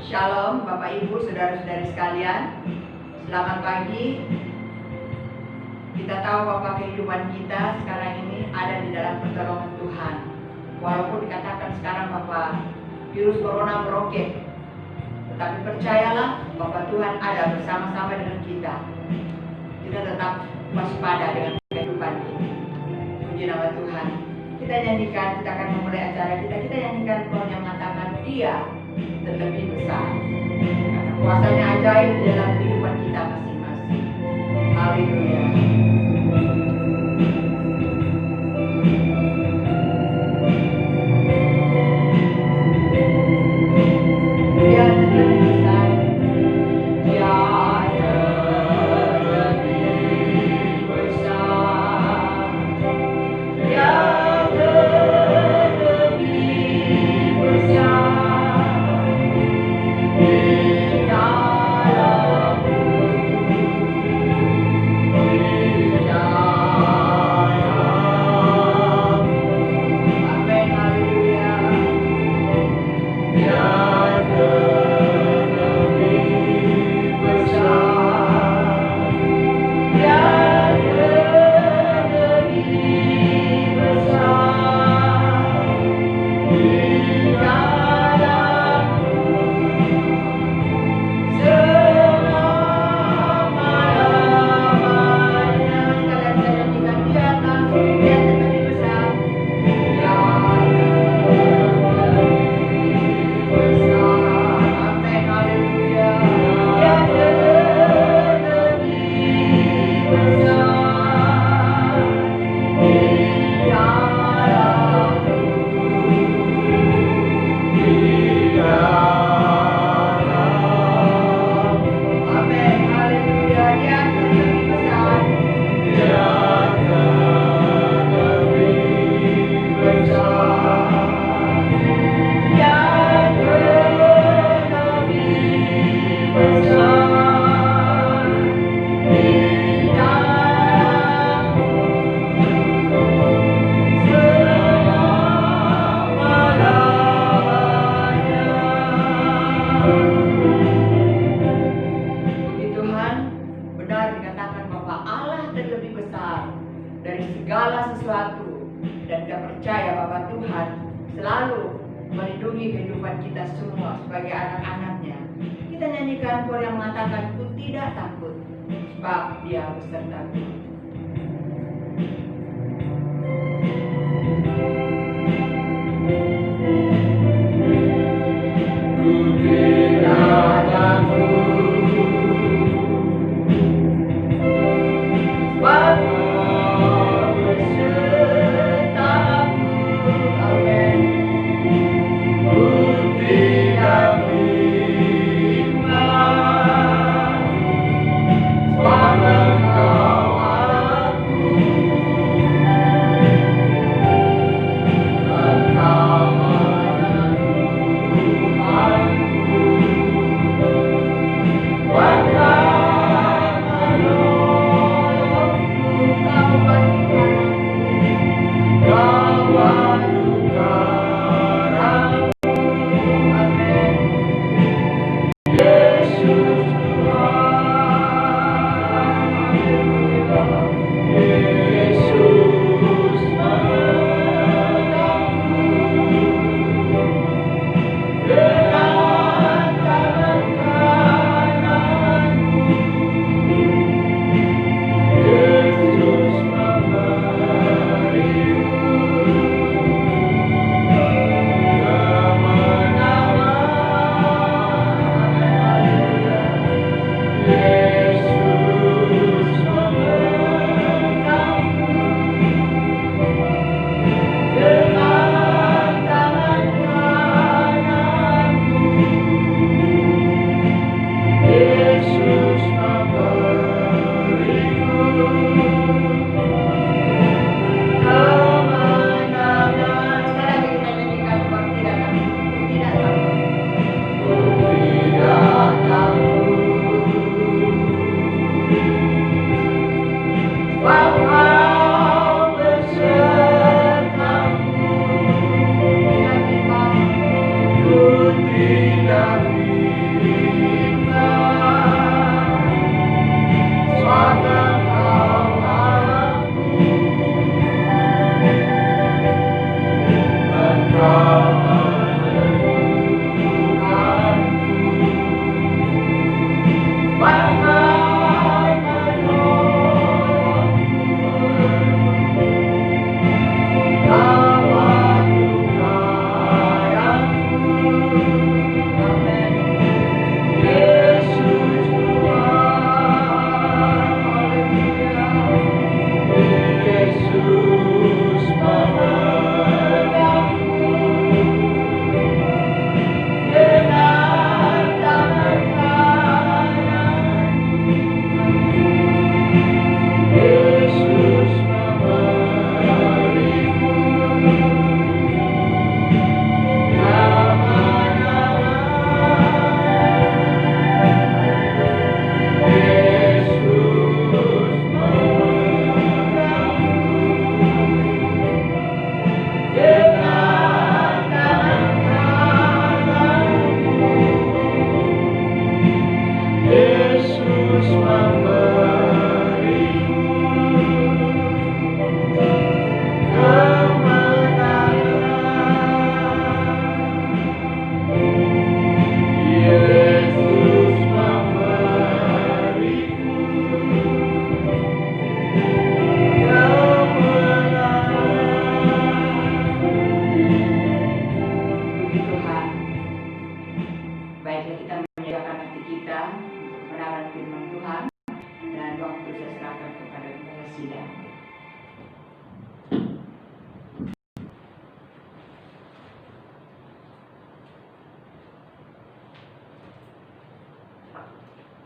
Shalom Bapak Ibu, saudara-saudari sekalian. Selamat pagi. Kita tahu bahwa kehidupan kita sekarang ini ada di dalam pertolongan Tuhan. Walaupun dikatakan sekarang bahwa virus corona meroket, tetapi percayalah bahwa Tuhan ada bersama-sama dengan kita. Kita tetap waspada dengan kehidupan ini. Puji nama Tuhan. Kita nyanyikan, kita akan memulai acara kita. Kita nyanyikan pohon yang mengatakan Dia terlebih besar. Karena kuasanya ajaib di dalam kehidupan kita masing-masing. Haleluya. Dia terlebih besar. Dia terlebih besar. Dia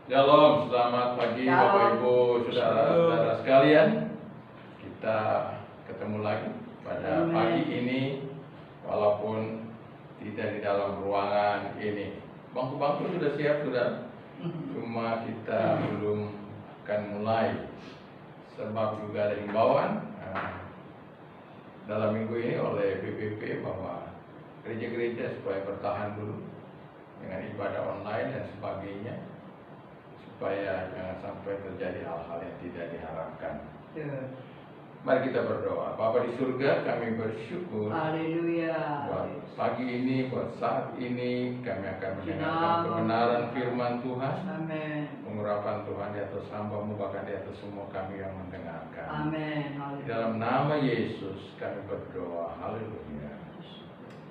Shalom, selamat pagi Bapak Ibu, saudara-saudara sekalian. Kita ketemu lagi pada pagi ini, walaupun tidak di dalam ruangan ini. Bangku-bangku sudah siap, sudah. Cuma kita belum akan mulai, sebab juga ada himbauan dalam minggu ini oleh BPP bahwa gereja-gereja supaya bertahan dulu dengan ibadah online dan sebagainya, supaya jangan sampai terjadi hal-hal yang tidak diharapkan. Mari kita berdoa. Bapa di surga, kami bersyukur. Haleluya. Buat pagi ini, buat saat ini, kami akan mendengarkan kebenaran firman Tuhan. Amin. Pengurapan Tuhan di atas hamba-Mu, bahkan di atas semua kami yang mendengarkan. Amin. Di dalam nama Yesus kami berdoa. Haleluya.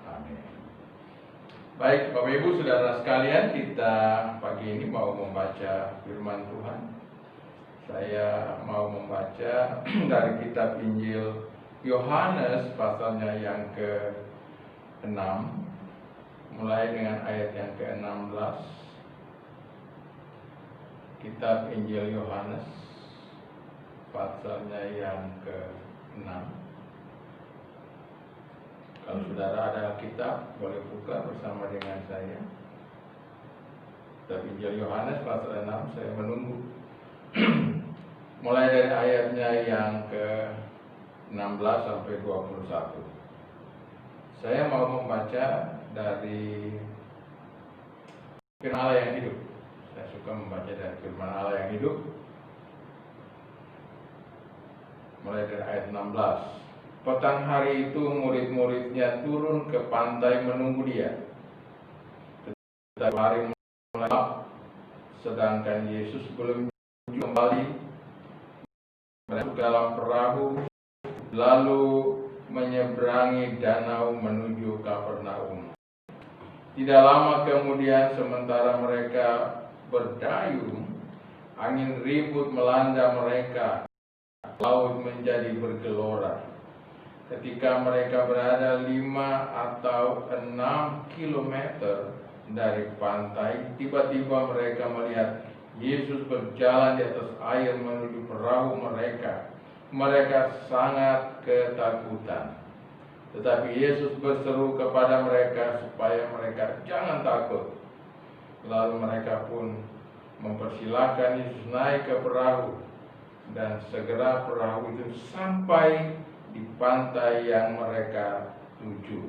Amin. Baik, Bapak Ibu saudara sekalian, kita pagi ini mau membaca firman Tuhan. Saya mau membaca dari kitab Injil Yohanes pasalnya yang ke-6, mulai dengan ayat yang ke-16. Kitab Injil Yohanes pasalnya yang ke-6. Kalau saudara ada Alkitab, boleh buka bersama dengan saya. Kitab Injil Yohanes pasal 6, saya menunggu. Mulai dari ayatnya yang ke-16 sampai 21. Saya mau membaca dari firman Allah yang hidup. Saya suka membaca dari firman Allah yang hidup. Mulai dari ayat 16. Petang hari itu murid-muridnya turun ke pantai menunggu dia. Tetapi hari mulai gelap, sedangkan Yesus belum kembali. Masuk dalam perahu, lalu menyeberangi danau menuju Kapernaum. Tidak lama kemudian, sementara mereka berdayung, angin ribut melanda mereka, laut menjadi bergelora. Ketika mereka berada 5 atau 6 kilometer dari pantai, tiba-tiba mereka melihat Yesus berjalan di atas air menuju perahu mereka. Mereka sangat ketakutan. Tetapi Yesus berseru kepada mereka supaya mereka jangan takut. Lalu mereka pun mempersilahkan Yesus naik ke perahu, dan segera perahu itu sampai di pantai yang mereka tuju.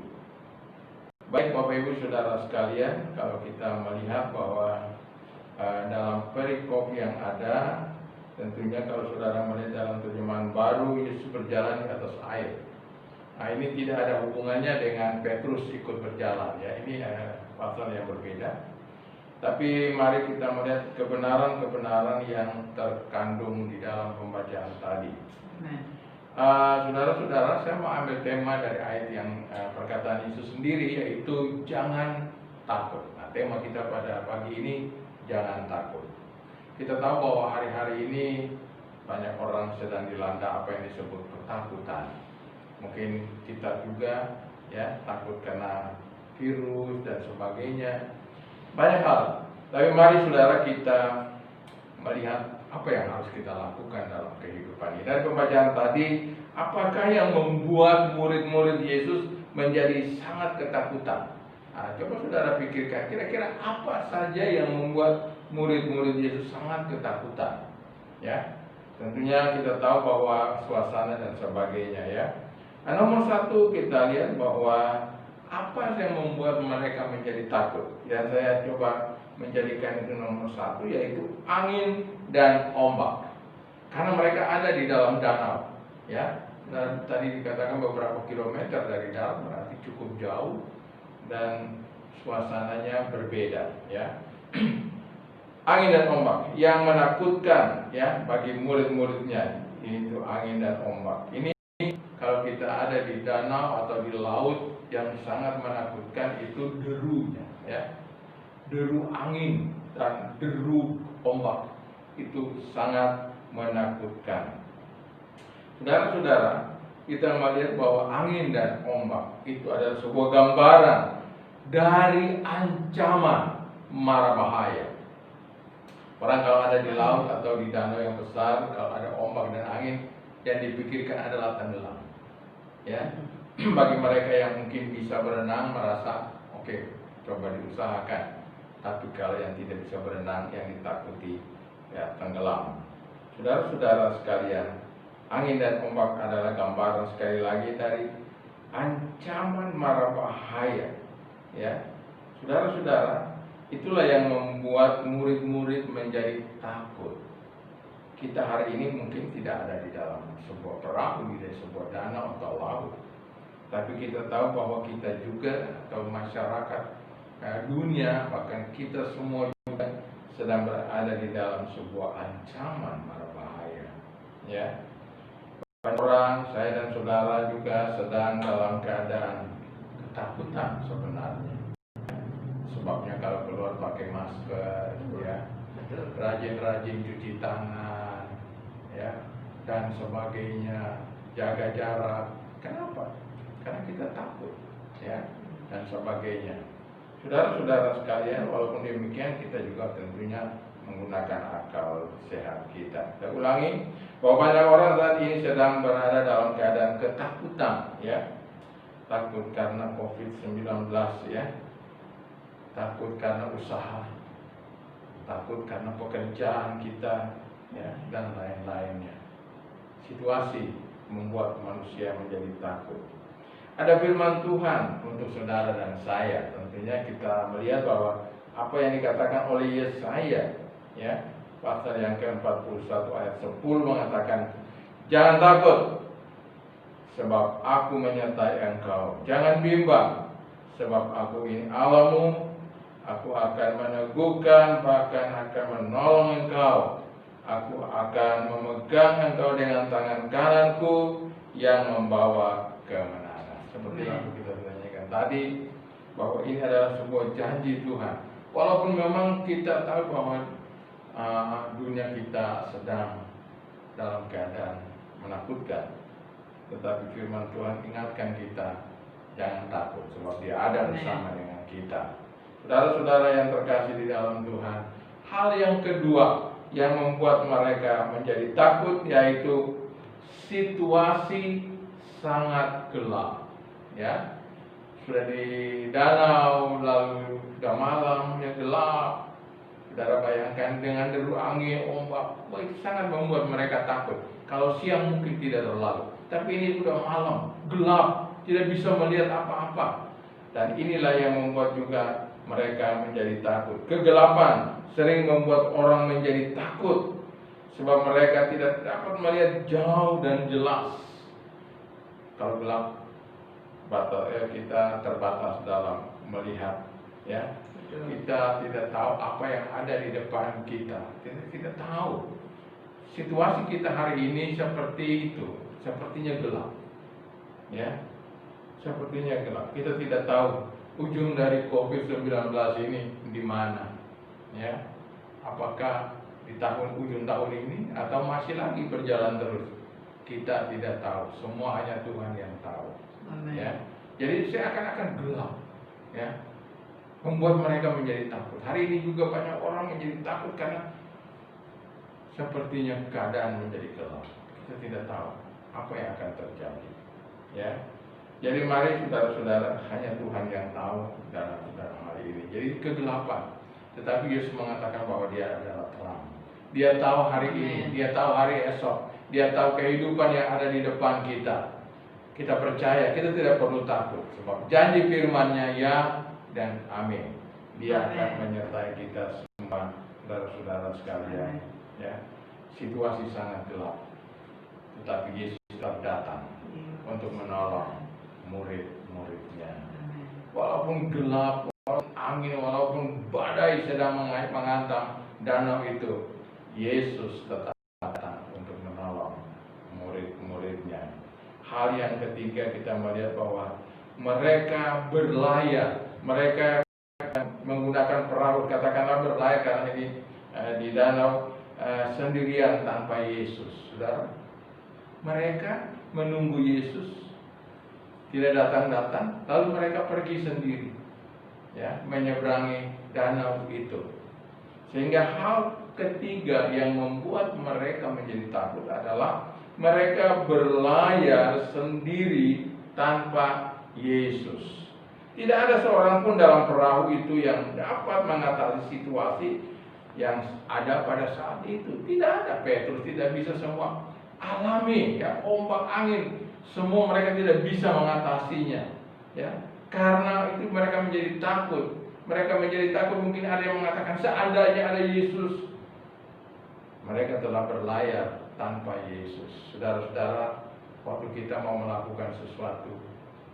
Baik Bapak Ibu saudara sekalian, kalau kita melihat bahwa dalam perikop yang ada, tentunya kalau saudara melihat dalam terjemahan baru, Yesus berjalan di atas air. Nah, ini tidak ada hubungannya dengan Petrus ikut berjalan, ya. Ini pasal yang berbeda. Tapi mari kita melihat kebenaran-kebenaran yang terkandung di dalam pembacaan tadi. Saudara-saudara, saya mau ambil tema dari ayat yang perkataan Yesus sendiri, yaitu jangan takut. Nah, tema kita pada pagi ini, jangan takut. Kita tahu bahwa hari-hari ini banyak orang sedang dilanda apa yang disebut ketakutan. Mungkin kita juga ya takut karena virus dan sebagainya. Banyak hal. Tapi mari saudara kita melihat apa yang harus kita lakukan dalam kehidupan ini. Dari pembacaan tadi, apakah yang membuat murid-murid Yesus menjadi sangat ketakutan? Nah, coba saudara pikirkan, kira-kira apa saja yang membuat murid-murid Yesus sangat ketakutan? Ya, tentunya kita tahu bahwa suasana dan sebagainya, ya. Nah, nomor satu kita lihat bahwa apa yang membuat mereka menjadi takut. Dan saya coba menjadikan itu nomor satu, yaitu angin dan ombak. Karena mereka ada di dalam danau, ya. Dan tadi dikatakan beberapa kilometer dari dalam, berarti cukup jauh. Dan suasananya berbeda, ya. Angin dan ombak yang menakutkan, ya, bagi murid-muridnya. Ini tuh angin dan ombak. Ini kalau kita ada di danau atau di laut, yang sangat menakutkan itu derunya, ya. Deru angin dan deru ombak itu sangat menakutkan. Saudara-saudara, kita melihat bahwa angin dan ombak itu adalah sebuah gambaran dari ancaman mara bahaya. Orang kalau ada di laut atau di danau yang besar, kalau ada ombak dan angin, yang dipikirkan adalah tenggelam. Ya, bagi mereka yang mungkin bisa berenang merasa oke, coba diusahakan. Tapi kalau yang tidak bisa berenang, yang ditakuti ya tenggelam. Saudara-saudara sekalian, angin dan ombak adalah gambaran sekali lagi dari ancaman mara bahaya. Ya, saudara-saudara, itulah yang membuat murid-murid menjadi takut. Kita hari ini mungkin tidak ada di dalam sebuah perahu, di sebuah danau atau laut. Tapi kita tahu bahwa kita juga atau masyarakat dunia, bahkan kita semua juga sedang berada di dalam sebuah ancaman mara bahaya. Ya, banyak orang, saya dan saudara juga sedang dalam keadaan ketakutan sebenarnya. Sebabnya kalau keluar pakai masker, ya, rajin-rajin cuci tangan, ya, dan sebagainya, jaga jarak. Kenapa? Karena kita takut, ya, dan sebagainya. Saudara-saudara sekalian, walaupun demikian kita juga tentunya menggunakan akal sehat kita. Kita ulangi bahwa banyak orang saat ini sedang berada dalam keadaan ketakutan, ya, takut karena COVID-19, ya. Takut karena usaha, takut karena pekerjaan kita, ya, dan lain-lainnya. Situasi membuat manusia menjadi takut. Ada firman Tuhan untuk saudara dan saya. Tentunya kita melihat bahwa apa yang dikatakan oleh Yesaya, ya, pasal yang ke-41 ayat 10 mengatakan, jangan takut, sebab aku menyertai engkau. Jangan bimbang, sebab aku ini Allahmu. Aku akan meneguhkan, bahkan akan menolong engkau. Aku akan memegang engkau dengan tangan kananku yang membawa kemenangan. Seperti yang kita tanyakan tadi, bahwa ini adalah sebuah janji Tuhan. Walaupun memang kita tahu bahwa dunia kita sedang dalam keadaan menakutkan, tetapi firman Tuhan ingatkan kita, jangan takut, sebab Dia ada bersama dengan kita. Saudara-saudara yang terkasih di dalam Tuhan, hal yang kedua yang membuat mereka menjadi takut yaitu situasi sangat gelap. Ya, sudah di danau, lalu sudah malam, ya gelap. Saudara bayangkan dengan deru angin, ombak, sangat membuat mereka takut. Kalau siang mungkin tidak terlalu, tapi ini sudah malam, gelap, tidak bisa melihat apa-apa. Dan inilah yang membuat juga mereka menjadi takut. Kegelapan sering membuat orang menjadi takut, sebab mereka tidak dapat melihat jauh dan jelas. Kalau gelap, kita terbatas dalam melihat, ya. Kita tidak tahu apa yang ada di depan kita. Kita tidak tahu. Situasi kita hari ini seperti itu, sepertinya gelap, ya. Sepertinya gelap. Kita tidak tahu ujung dari COVID-19 ini di mana, ya. Apakah di ujung tahun ini atau masih lagi berjalan terus? Kita tidak tahu. Semua hanya Tuhan yang tahu. Amen. Ya. Jadi seakan-akan gelap, ya, membuat mereka menjadi takut. Hari ini juga banyak orang menjadi takut karena sepertinya keadaan menjadi gelap. Kita tidak tahu apa yang akan terjadi, ya. Jadi mari saudara-saudara, hanya Tuhan yang tahu dalam hari ini. Jadi kegelapan, tetapi Yesus mengatakan bahwa Dia adalah terang. Dia tahu hari ini, Dia tahu hari esok, Dia tahu kehidupan yang ada di depan kita. Kita percaya, kita tidak perlu takut, sebab janji firman-Nya ya dan amin. Dia akan menyertai kita semua, saudara-saudara sekalian. Ya, situasi sangat gelap, tetapi Yesus tetap datang untuk menolong murid-muridnya. Walaupun gelap, walaupun angin, walaupun badai sedang menghantam danau itu, Yesus tetap datang untuk menolong murid-muridnya. Hal yang ketiga, kita melihat bahwa mereka berlayar, mereka menggunakan perahu, katakanlah berlayar karena ini di danau sendirian tanpa Yesus. Saudara, mereka menunggu Yesus tidak datang-datang, lalu mereka pergi sendiri, ya, menyeberangi danau itu. Sehingga hal ketiga yang membuat mereka menjadi takut adalah mereka berlayar sendiri tanpa Yesus. Tidak ada seorang pun dalam perahu itu yang dapat mengatasi situasi yang ada pada saat itu. Tidak ada. Petrus tidak bisa semua alami, ya, ombak angin, semua mereka tidak bisa mengatasinya, ya. Karena itu mereka menjadi takut. Mereka menjadi takut, mungkin ada yang mengatakan seandainya ada Yesus. Mereka telah berlayar tanpa Yesus. Saudara-saudara, waktu kita mau melakukan sesuatu,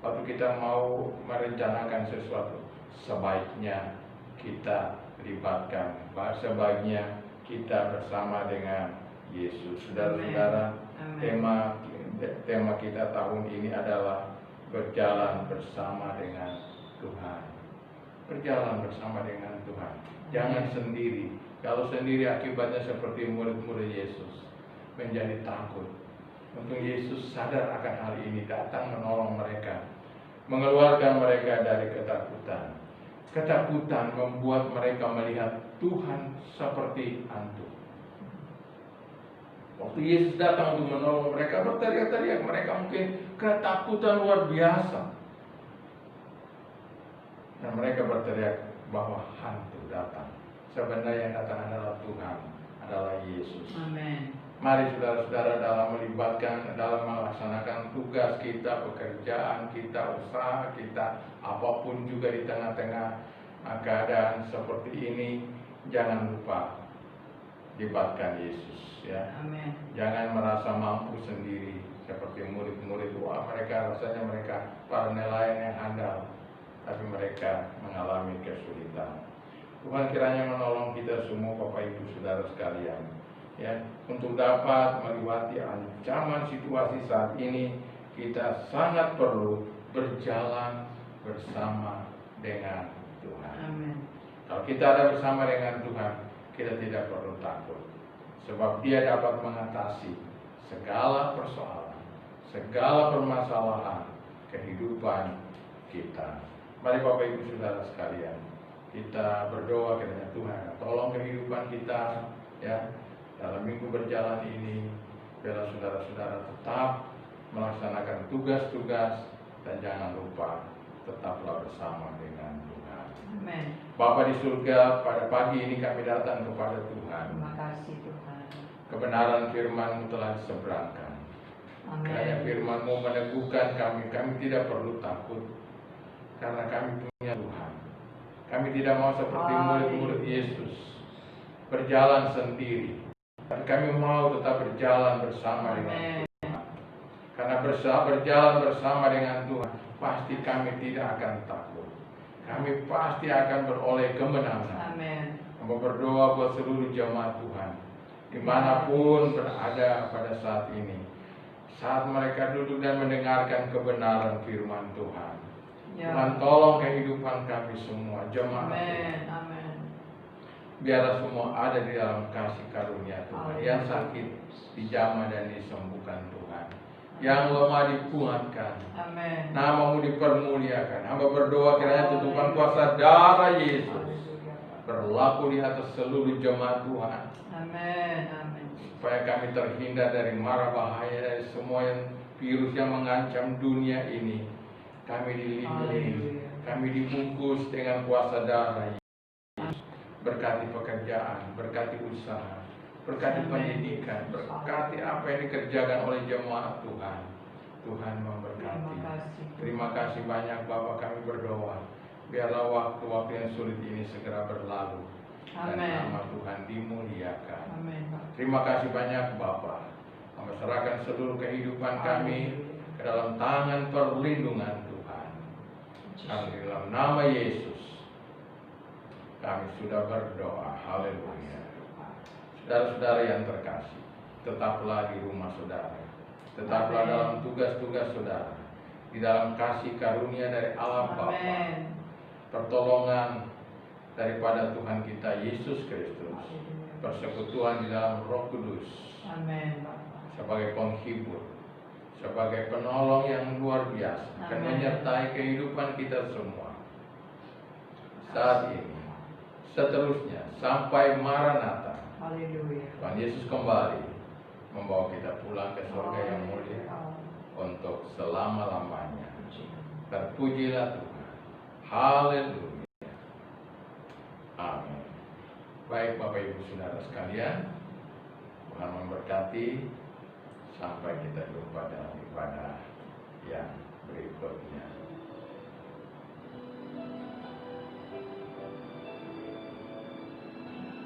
waktu kita mau merencanakan sesuatu, sebaiknya kita libatkan, sebaiknya kita bersama dengan Yesus. Saudara-saudara, tema kita tahun ini adalah berjalan bersama dengan Tuhan. Berjalan bersama dengan Tuhan. Jangan sendiri. Kalau sendiri akibatnya seperti murid-murid Yesus, menjadi takut. Untung Yesus sadar akan hal ini, datang menolong mereka, mengeluarkan mereka dari ketakutan. Ketakutan membuat mereka melihat Tuhan seperti hantu. Waktu Yesus datang untuk menolong mereka, berteriak-teriak, mereka mungkin ketakutan luar biasa. Dan mereka berteriak bahwa hantu datang. Sebenarnya yang datang adalah Tuhan, adalah Yesus. Amin. Mari saudara-saudara dalam melibatkan, dalam melaksanakan tugas kita, pekerjaan kita, usaha kita, apapun juga di tengah-tengah keadaan seperti ini, jangan lupa libatkan Yesus, ya. Amin. Jangan merasa mampu sendiri seperti murid-murid. Wah, rasanya mereka para nelayan yang handal, tapi mereka mengalami kesulitan. Tuhan kiranya menolong kita semua, Bapak Ibu Saudara sekalian, ya, untuk dapat melewati ancaman situasi saat ini. Kita sangat perlu berjalan bersama dengan Tuhan. Amin. Kalau kita ada bersama dengan Tuhan, kita tidak perlu takut, sebab Dia dapat mengatasi segala persoalan, segala permasalahan kehidupan kita. Mari Bapak Ibu Saudara sekalian, kita berdoa kiranya Tuhan tolong kehidupan kita, ya, dalam minggu berjalan ini. Biarlah saudara-saudara tetap melaksanakan tugas-tugas dan jangan lupa tetaplah bersama dengan Tuhan. Amin. Bapa di surga, pada pagi ini kami datang kepada Tuhan. Terima kasih Tuhan. Kebenaran firman-Mu telah diseberangkan. Karena Amin. firman-Mu meneguhkan kami tidak perlu takut, karena kami punya Tuhan. Kami tidak mau seperti murid-murid Yesus berjalan sendiri, tapi kami mau tetap berjalan bersama dengan Tuhan. Karena berjalan bersama dengan Tuhan, pasti kami tidak akan takut. Kami pasti akan beroleh kemenangan. Amin. Hamba berdoa buat seluruh jemaat Tuhan, dimanapun berada pada saat ini, saat mereka duduk dan mendengarkan kebenaran firman Tuhan. Ya. Tuhan tolong kehidupan kami semua, jemaat Amin. Tuhan. Amin. Biarlah semua ada di dalam kasih karunia Tuhan. Amin. Yang sakit dijamah dan disembuhkan Tuhan. Yang lemah dikuatkan. Amin. Nama-Mu dipermuliakan. Hamba berdoa kiranya tutupan kuasa darah Yesus berlaku di atas seluruh jemaat Tuhan. Amin. Amin. Supaya kami terhindar dari mara bahaya, dari semua virus yang mengancam dunia ini. Kami dilindungi, kami dibungkus dengan kuasa darah Yesus. Berkati pekerjaan, berkati usaha, berkati pendidikan, berkati apa yang dikerjakan oleh jemaat Tuhan. Tuhan memberkati. Terima kasih banyak Bapak, kami berdoa. Biarlah waktu-waktu yang sulit ini segera berlalu. Dan nama Tuhan dimuliakan. Amin. Terima kasih banyak Bapak. Kami serahkan seluruh kehidupan kami ke dalam tangan perlindungan Tuhan. Kami dalam nama Yesus kami sudah berdoa. Haleluya. Saudara-saudara yang terkasih, tetaplah di rumah saudara, tetaplah dalam tugas-tugas saudara, di dalam kasih karunia dari Allah Bapa, pertolongan daripada Tuhan kita Yesus Kristus, persekutuan di dalam Roh Kudus. Amin. Sebagai penghibur, sebagai penolong yang luar biasa, akan menyertai kehidupan kita semua saat ini, seterusnya sampai Maranatha, Haleluya. Tuhan Yesus kembali membawa kita pulang ke surga yang mulia untuk selama-lamanya. Terpujilah Tuhan. Haleluya. Amin. Baik Bapak Ibu Saudara sekalian, Tuhan memberkati. Sampai kita jumpa dalam ibadah yang berikutnya.